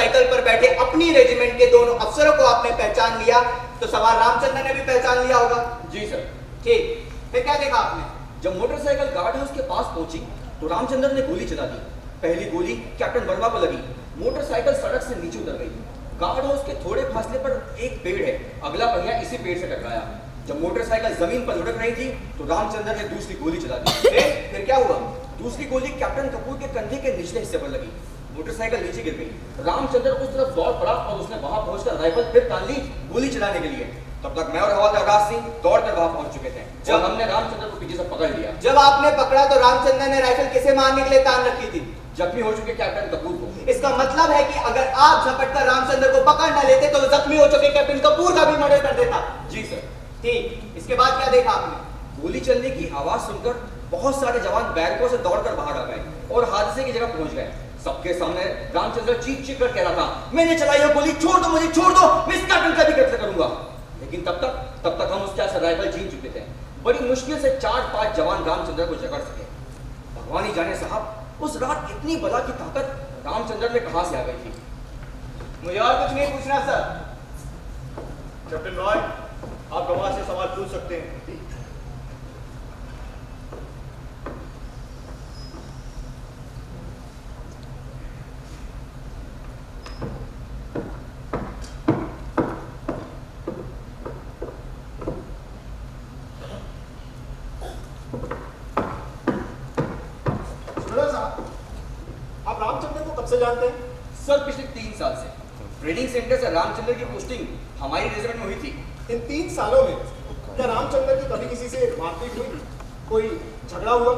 Motorcycle पर बैठे अपनी रेजिमेंट के दोनों अफसरों को आपने पहचान लिया, तो सवार रामचंद्र ने भी पहचान लिया होगा। जी सर। ठीक, फिर क्या देखा आपने? जब मोटरसाइकिल गार्ड हाउस के पास पहुंची तो रामचंद्र ने गोली चला दी। पहली गोली कैप्टन वर्मा को लगी, मोटरसाइकिल सड़क से नीचे उतर गई। गार्ड हाउस के थोड़े फासले पर एक पेड़ है, अगला पहिया इसी पेड़ से टकराया। जब मोटरसाइकिल जमीन पर लुढ़क रही थी तो रामचंद्र ने दूसरी गोली चला दी। फिर क्या हुआ? दूसरी गोली कैप्टन कपूर के कंधे के निचले हिस्से पर लगी, मोटरसाइकिल नीचे गिर गई। रामचंद्र उस तरफ दौड़ पड़ा और उसने वहां पहुंचकर राइफल फिर तान ली गोली चलाने के लिए। तब तक मैं और हवलदार राज सिंह दौड़कर वहां पहुंच चुके थे जब हमने रामचंद्र को पीछे से पकड़ लिया। जब आपने पकड़ा तो रामचंद्र ने राइफल किसे मारने के लिए तान रखी थी? जख्मी हो चुके कैप्टन कपूर को। इसका मतलब है कि अगर आप झपटकर रामचंद्र को पकड़ न लेते तो जख्मी हो चुके कैप्टन कपूर का भी मर्डर कर देता। जी सर। ठीक, इसके बाद क्या देखा आपने? गोली चलने की आवाज सुनकर बहुत सारे जवान बैरकों से दौड़कर बाहर आ गए और हादसे की जगह पहुंच गए। सबके सामने रामचंद्र चीख चीख कर कह रहा था, मैंने चलाई है गोली, छोड़ दो मुझे, छोड़ दो, मैं इस कैप्टन का भी कत्ल करूंगा। लेकिन तब तक हम उसके से राइफल छीन चुके थे। बड़ी मुश्किल से 4-5 जवान रामचंद्र को जकड़ सके। भगवान ही जाने साहब, उस रात इतनी बला की ताकत रामचंद्र में कहां से आ गई थी। मुझे और कुछ नहीं पूछना सर। कैप्टन रॉय, आप गवाह से सवाल पूछ सकते हैं। आप रामचंद्र को कब से जानते हैं? सर पिछले 3 साल से ट्रेनिंग सेंटर से रामचंद्र की पोस्टिंग हमारी रेजिमेंट में हुई थी। इन 3 सालों में क्या रामचंद्र की कभी किसी से मारपीट हुई, कोई झगड़ा हुआ,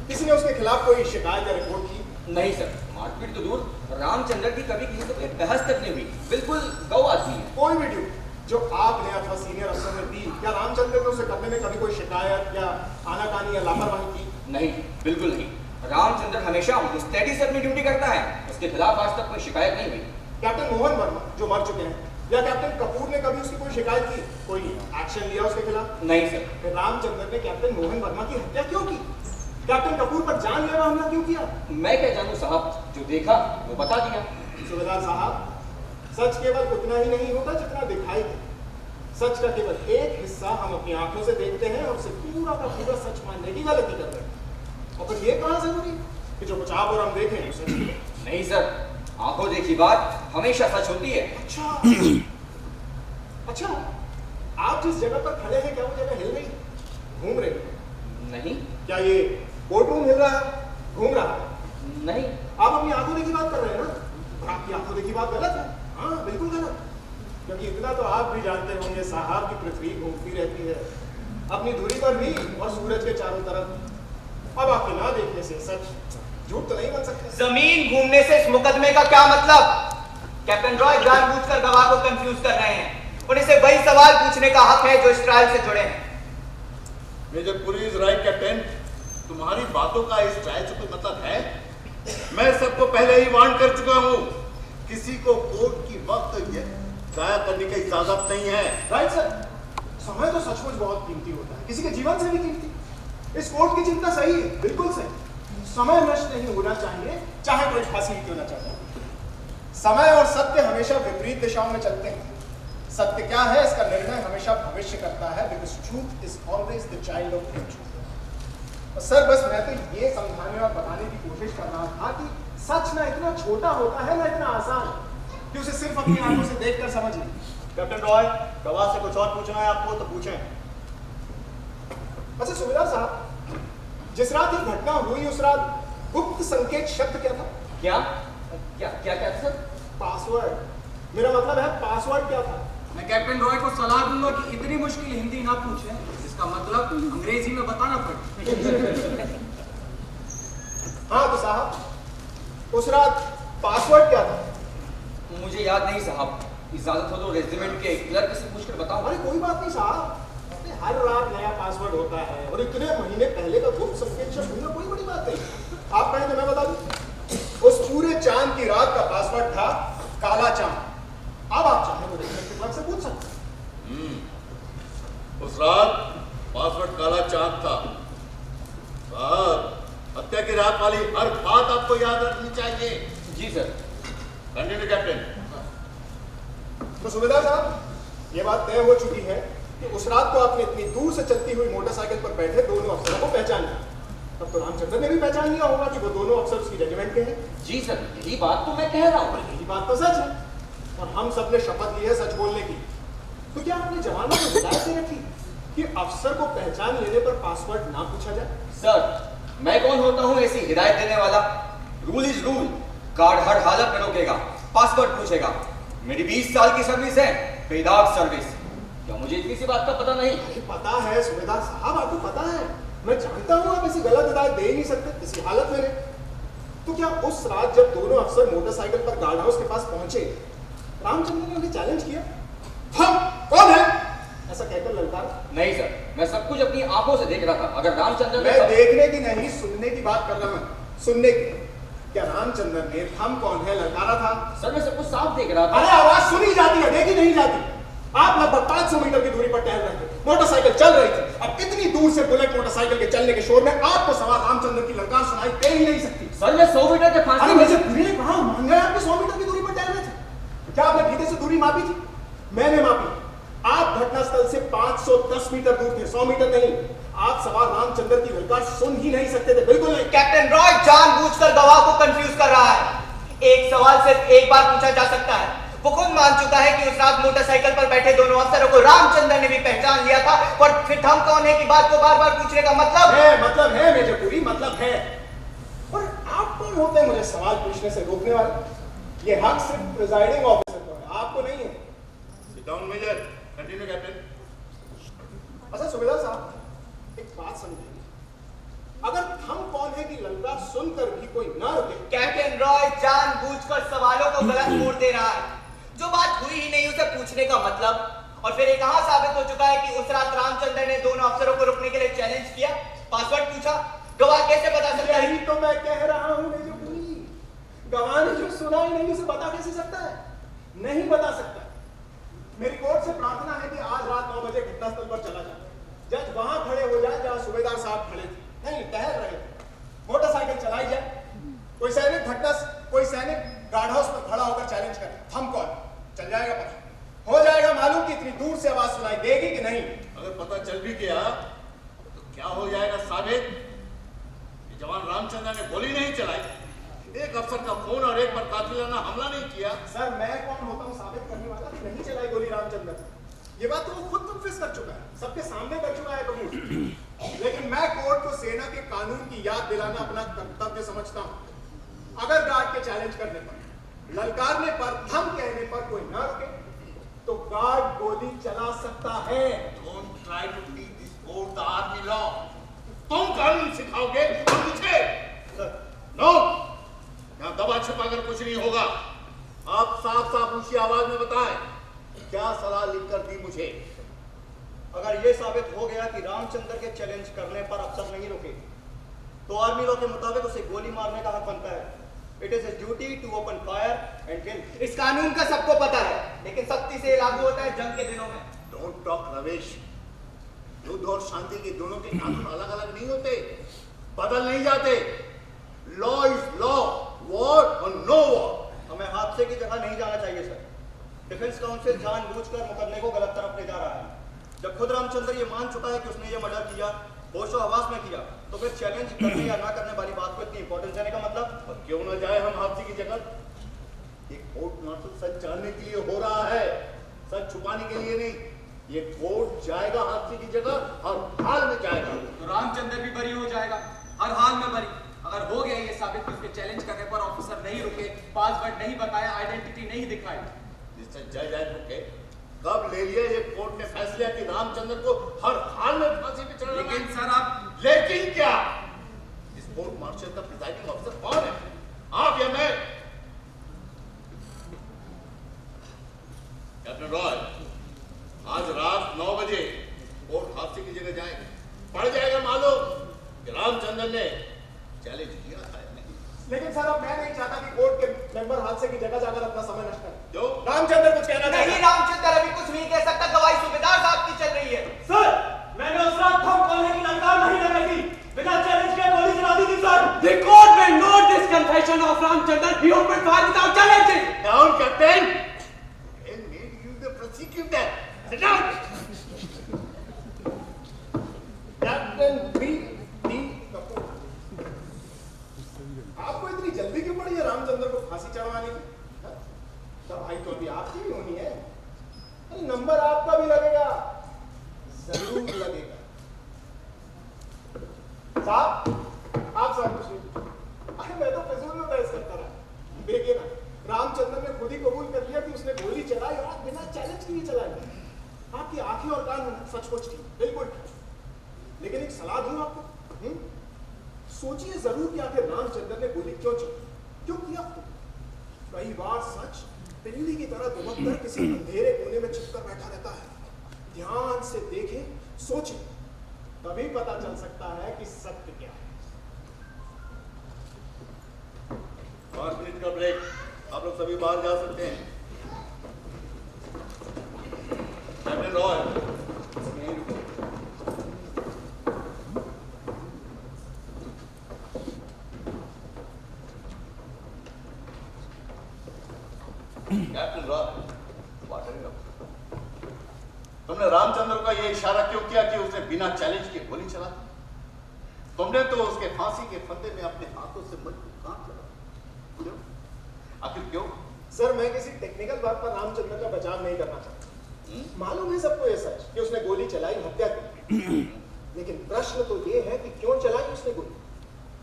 किसी ने उसके खिलाफ कोई शिकायत या रिपोर्ट की? नहीं सर, मारपीट तो दूर, रामचंद्र की कभी किसी से कोई बहस तक नहीं हुई। बिल्कुल गौ आदमी है। कोई भी ड्यूटी जो आपने अथवा सीनियर अफसर ने दी, क्या रामचंद्र को उसे करने में कभी कोई शिकायत या आनाकानी या लापरवाही की? नहीं, बिल्कुल नहीं। रामचंद्र हमेशा मुस्तैदी से अपनी ड्यूटी करता है, उसके खिलाफ आज तक कोई शिकायत नहीं हुई। कैप्टन मोहन वर्मा जो मर चुके हैं, या कैप्टन कपूर ने कभी उसकी कोई शिकायत की, कोई एक्शन लिया उसके खिलाफ? नहीं सर। फिर रामचंद्र ने कैप्टन मोहन वर्मा की हत्या क्यों की? कैप्टन कपूर पर जानलेवा हमला क्यों किया? मैं क्या जानूं साहब, जो देखा वो बता दिया। सूबेदार साहब, सच केवल उतना ही नहीं होता जितना दिखाई दे। सच का केवल एक हिस्सा हम अपनी आंखों से देखते हैं और उसे पूरा का पूरा सच मानने की गलती करते हैं। और फिर ये कहाँ जरूरी कि जो कुछ आप और हम देखें उसे नहीं सर, आंखों देखी बात हमेशा सच होती है। अच्छा, आप जिस जगह पर खड़े हैं क्या वो जगह हिल रही, घूम रही? नहीं। क्या ये कोर्ट रूम हिल रहा है, घूम रहा है? नहीं। आप अपनी आंखों देखी बात कर रहे हैं ना, और आपकी आंखों देखी बात गलत है। हाँ, बिल्कुल गलत, क्योंकि इतना तो आप भी जानते होंगे साहब की पृथ्वी घूमती रहती है अपनी दूरी पर भी और सूरज के चारों तरफ। अब आपके ना देखने से सच झूठ तो नहीं बन सकता। जमीन घूमने से इस मुकदमे का क्या मतलब? कैप्टन रॉय जानबूझकर गवाह को कंफ्यूज कर रहे हैं और इसे वही सवाल पूछने का हक है जो इस ट्रायल से जुड़े हैं। Major Puri is right captain, तुम्हारी बातों का इस ट्रायल से कोई मतलब है? मैं सबको पहले ही वार्न कर चुका हूँ, किसी को कोर्ट की वक्त जाया करने की इजाजत नहीं है। राइट सर, समय तो सचमुच बहुत कीमती होता है, किसी के जीवन से भी कीमती। इस कोर्ट की चिंता सही है, बिल्कुल सही। समय नष्ट नहीं होना चाहिए, चाहे कोई फांसी क्यों ना चाहता। समय और सत्य हमेशा विपरीत दिशाओं में चलते हैं। सत्य क्या है इसका निर्णय हमेशा भविष्य करता है, because truth is always the child of future. और सर बस मैं तो ये समझाने और बताने की कोशिश कर रहा था कि सच ना इतना छोटा होता है ना इतना आसान कि उसे सिर्फ अपनी आंखों से देखकर समझ लें। कैप्टन रॉय, गवाह से कुछ और पूछना है आपको तो पूछें। अच्छा सूबेदार साहब, जिस रात ये घटना हुई उस रात गुप्त संकेत शब्द क्या था? क्या क्या क्या क्या सर? पासवर्ड। मेरा मतलब है पासवर्ड क्या था? मैं कैप्टन रॉय को सलाह दूंगा कि इतनी मुश्किल हिंदी ना पूछें, इसका मतलब अंग्रेजी में बताना पड़े। हाँ तो साहब, उस रात पासवर्ड क्या था? मुझे याद नहीं साहब, इजाजत हो तो रेजिमेंट के क्लर्क से पूछकर बताओ। अरे कोई बात नहीं साहब, हर रात नया पासवर्ड होता है और इतने महीने पहले का गुप्त संकेत शब्द ढूंढना कोई बड़ी बात नहीं। आप कहें तो मैं बता दूं, उस पूरे चांद की रात का पासवर्ड था काला चांद। अब आप चाहें तो रेजिमेंट के क्लर्क से पूछ सकते हैं। उस रात पासवर्ड काला चांद था। साहब, हत्या की रात वाली हर बात आपको याद रखनी चाहिए। जी सर। Continue captain. तो सूबेदार साहब, ये बात तय हो चुकी है कि उस रात को आपने इतनी दूर से चलती हुई मोटरसाइकिल पर बैठे दोनों अफसरों को पहचान लिया। तब तो रामचंद्र ने भी पहचान लिया होगा कि वो दोनों अफसर उसकी रेजिमेंट के हैं। जी सर, यही बात तो मैं कह रहा हूँ। यही बात तो सच है और हम सब ने शपथ ली है सच बोलने की। तो क्या आपने जवानों को हिदायत दे रखी कि अफसर को पहचान लेने पर पासवर्ड ना पूछा जाए? सर, मैं कौन होता हूँ ऐसी हिदायत देने वाला? Rule is rule. गार्ड हर हालत में रोकेगा, पासवर्ड पूछेगा। मेरी 20 साल की सर्विस है, बेदाग सर्विस। क्या मुझे इतनी सी बात का पता नहीं? पता है सूबेदार साहब, आपको पता है। मैं जानता हूँ आप ऐसी गलत हिदायत दे ही नहीं सकते किसी हालत में। तो क्या उस रात जब दोनों अफसर मोटरसाइकिल पर गार्ड हाउस के पास पहुंचे, रामचंद्र ने उन्हें चैलेंज किया, हम कौन है, ऐसा कहकर ललकारा? नहीं सर, मैं सब कुछ अपनी आंखों से देख रहा था। अगर रामचंद्र मैं देखने की नहीं, सुनने की बात कर रहा हूँ। सुनने की। क्या रामचंद्र ने हम कौन है ललकारा था? सर, मैं सब कुछ साफ देख रहा था। अरे आवाज सुनी जाती है, देखी नहीं जाती। आप लगभग 500 मीटर की दूरी पर टहल रहे थे, मोटरसाइकिल चल रही थी। अब इतनी दूर से बुलेट मोटरसाइकिल के चलने के शोर में आपको सवाल रामचंद्र की ललकार सुनाई दे ही नहीं सकती। सर, मैं 100 मीटर के फासले में। मुझे कहा मान गए आपके 100 मीटर की दूरी पर टहल रहे थे। क्या आपने फीते से दूरी मापी थी? मैंने मापी। आप घटनास्थल से 510 मीटर दूर थे, 100 मीटर नहीं। आप सवाल रामचंद्र की ललकार सुन ही नहीं सकते थे, बिल्कुल नहीं। कैप्टन रॉय जानबूझकर गवाह को कंफ्यूज कर रहा है। एक सवाल सिर्फ एक बार पूछा जा सकता है। वो खुद मान चुका है कि उस रात मोटरसाइकिल पर बैठे दोनों अफसरों को रामचंद्र ने भी पहचान लिया था, पर फिर हम कौन है की बात को बार बार पूछने का मतलब है मेजर पुरी, मतलब है। और आप कौन होते हैं मुझे सवाल पूछने से रोकने वाले? ये हक सिर्फ प्रिजाइडिंग ऑफिसर को है, आपको नहीं है। Sit down major, continue captain. अच्छा सूबेदार साहब, एक बात समझिए, अगर हम कौन है कि ललकार सुनकर भी कोई ना रुके। कैप्टन रॉय जानबूझकर सवालों को गलत मोड़ दे रहा है। जो बात हुई ही नहीं उसे पूछने का मतलब। और फिर ये कहां साबित हो चुका है कि उस रात रामचंद्र ने दोनों अफसरों को रुकने के लिए चैलेंज किया, पासवर्ड पूछा? गवाह कैसे बता सकता है? यही तो मैं कह रहा हूं मेजर पुरी, गवाह ने जो सुना ही नहीं उसे बता कैसे सकता है? नहीं बता सकता। मेरी कोर्ट से प्रार्थना है कि आज रात 9 बजे घटनास्थल पर चला जाए। जज वहां खड़े हो जाए जहां सूबेदार साहब खड़े थे, नहीं टहल रहे थे। मोटरसाइकिल चलाई जाए, कोई सैनिक गार्ड हाउस पर खड़ा होकर चैलेंज करे, हम कौन? चल जाएगा पता, हो जाएगा मालूम कि इतनी दूर से आवाज सुनाई देगी कि नहीं। अगर पता चल भी गया तो क्या हो जाएगा साबित? ये जवान रामचंद्र ने गोली नहीं चलाई, एक अफसर का खून और एक पर कातिलाना हमला नहीं किया। सर, मैं कौन होता हूं साबित करने वाला कि नहीं चलाई गोली रामचंद्र? ये बात तो वो खुद कन्फेस कर चुका है, सबके सामने कर चुका है कबूल। लेकिन मैं कोर्ट को सेना के कानून की याद दिलाना अपना कर्तव्य समझता हूं। अगर गार्ड के चैलेंज करने पर, ललकारने पर, धम कहने पर कोई ना रुके तो गार्ड गोली चला सकता है। Don't try to teach this court the army law. तुम कानून सिखाओगे और मुझे? नो, यहाँ दबा छिपा कर कुछ नहीं होगा। आप साफ साफ ऊंची आवाज में बताएं, क्या सलाह लिखकर दी मुझे? अगर यह साबित हो गया कि रामचंद्र के चैलेंज करने पर अफसर नहीं रुके, तो आर्मी लॉ के मुताबिक उसे गोली मारने का हक बनता है। It is duty to open fire and kill. इस कानून का सबको पता है, लेकिन सख्ती से लागू होता है जंग के दिनों में। Don't talk Ramesh. युद्ध और शांति के दोनों के कानून अलग अलग नहीं होते, बदल नहीं जाते। लॉ इज लॉ, वॉर और नो वॉर। हमें हादसे की जगह नहीं जाना चाहिए सर। डिफेंस काउंसिल जानबूझकर मुकदमे को गलत तरफ ले जा रहा है। जब खुद रामचंद्र ये मान चुका है कि उसने ये मर्डर किया, होशो हवास में किया, तो फिर चैलेंज करने या ना करने वाली बात को इतनी इंपॉर्टेंस देने का मतलब? और क्यों ना जाए हम हादसे की जगह? ये कोर्ट मार्शल सच जानने के लिए हो रहा है, सच छुपाने के लिए नहीं। ये कोर्ट जाएगा हादसे की जगह और हाल में जाएगा। तो रामचंद्र भी बरी हो जाएगा, हर हाल में बरी। अगर हो गया ये साबित कि उसके चैलेंज करने पर ऑफिसर नहीं रुके, पासवर्ड नहीं बताया, आइडेंटिटी नहीं दिखाई, जिससे जज आए रुके, कब ले लिया ये कोर्ट ने फैसला कि रामचंद्र को हर हाल में फांसी पे चढ़ाना? लेकिन सर आप, लेकिन क्या? इस कोर्ट मार्शल का प्रिजाइडिंग ऑफिसर कौन है, आप या मैं? कैप्टन रॉय, आज रात 9 बजे कोर्ट हादसे की जगह जाएंगे, पड़ जाएगा मालूम कि रामचंद्र ने चैलेंज किया था। लेकिन सर, अब मैं नहीं चाहता कि कोर्ट के मेंबर हादसे की जगह जाकर अपना समय नष्ट करें। क्यों? रामचंद्र कुछ कहना नहीं, चाहिए। रामचंद्र अभी कुछ नहीं कह सकता, गवाही सूबेदार साहब की चल रही है। सर, मैंने उस रात हम कौन है कि ललकार नहीं लगाई थी, बिना चैलेंज के गोली चला दी थी sir. The court may note this confession of Ramchandran. He opened fire without challenging. Down, Captain. When made you खुद ही कबूल कर लिया कि उसने गोली चलाई और बिना चैलेंज के ही चलाई। आपकी आंखें और कान सचमुच थी, बिल्कुल ठीक। लेकिन एक सलाह दूं आपको, सोचिए जरूर कि आखिर रामचंद्र ने गोली क्यों चलाई, क्यों किया। कई बार सच बिल्ली की तरह दुबक कर किसी अंधेरे कोने में छिपकर बैठा रहता है। ध्यान से देखें, सोचें, तभी पता चल सकता है कि सत्य क्या है। 5 मिनट का ब्रेक, आप लोग सभी बाहर जा सकते हैं। कैप्टन रॉय, कैप्टन रॉय, तुमने रामचंद्र का यह इशारा क्यों किया कि उसने बिना चैलेंज के गोली चला दी? तुमने तो उसके फांसी के फंदे में अपने हाथों से मजबूत हाथ लगा। क्यों? आखिर क्यों? सर, मैं किसी टेक्निकल बात पर रामचंद्र का बचाव नहीं करना चाहता। मालूम है सबको ये सच कि उसने गोली चलाई, हत्या की। लेकिन प्रश्न तो ये है कि क्यों चलाई उसने गोली,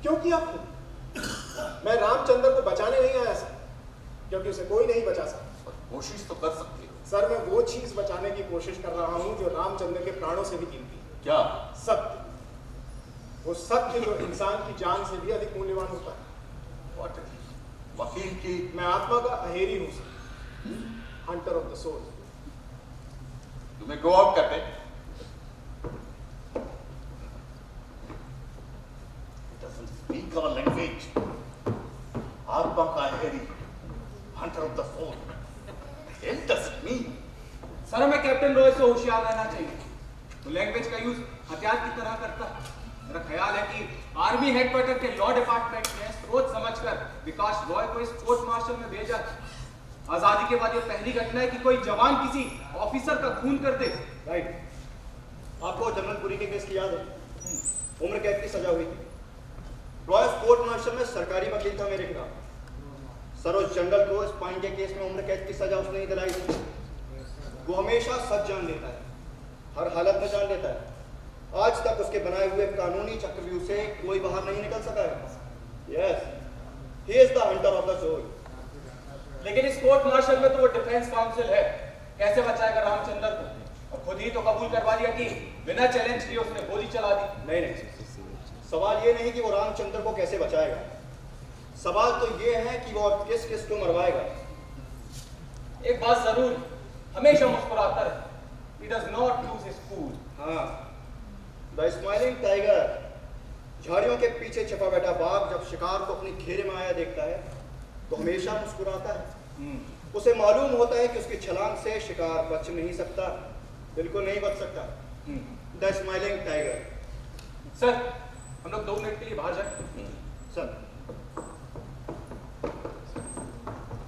क्यों किया खून? मैं रामचंद्र को बचाने नहीं आया सर, क्योंकि उसे कोई नहीं बचा सकता। कोशिश तो कर सकते हो। सर, मैं वो चीज बचाने की कोशिश कर रहा हूं जो रामचंद्र के प्राणों से भी कीमती है। क्या? सत्य। वो सत्य जो इंसान की जान से भी अधिक मूल्यवान होता है। वकील की मैं आत्मा का अहेरी हूं sir, hunter of the soul. तुम्हें गो आउट करते। Speak our language. आत्मा का अहेरी, hunter of the soul. What does it mean? Sir, हमें कैप्टन रॉय से होशियार रहना चाहिए। वो लैंग्वेज का यूज हथियार की तरह करता है। मेरा ख्याल है कि आर्मी हेडक्वार्टर के लॉ डिपार्टमेंट ने सोच समझकर विकास रॉय को इस कोर्ट मार्शल में भेजा। आजादी के बाद ये पहली घटना है कि कोई जवान किसी ऑफिसर का खून कर दे। राइट। आपको जनरल पुरी के केस की याद है? उम्र कैद की सजा हुई थी। रॉय कोर्ट मार्शल में सरकारी वकील था मेरे खिलाफ। सरोज जंगल को स्पाइन के केस में उम्र कैद की सजा उसने ही दिलाई थी। वो हमेशा सच जान लेता है, हर हालत में जान लेता है। आज तक उसके बनाए हुए कानूनी चक्रव्यूह से कोई बाहर नहीं निकल सका है। Yes, he is the hunter of the soul. लेकिन इस कोर्ट मार्शल में तो वो डिफेंस काउंसिल है, कैसे बचाएगा रामचंद्र को? और खुद ही तो कबूल करवा दिया कि बिना चैलेंज किए उसने गोली चला दी। नहीं, सवाल ये नहीं कि वो रामचंद्र को कैसे बचाएगा, सवाल तो ये है कि वो किस किस को मरवाएगा। एक बात जरूर, हमेशा मुस्कुराता रहे। He does not lose his cool. हाँ, द स्माइलिंग टाइगर। झाड़ियों के पीछे छिपा बैठा बाघ जब शिकार को अपने घेरे में आया देखता है तो हमेशा मुस्कुराता है। उसे मालूम होता है कि उसकी छलांग से शिकार बच नहीं सकता, बिल्कुल नहीं बच सकता। The smiling tiger. सर, हम लोग 2 मिनट के लिए बाहर जाएं। सर,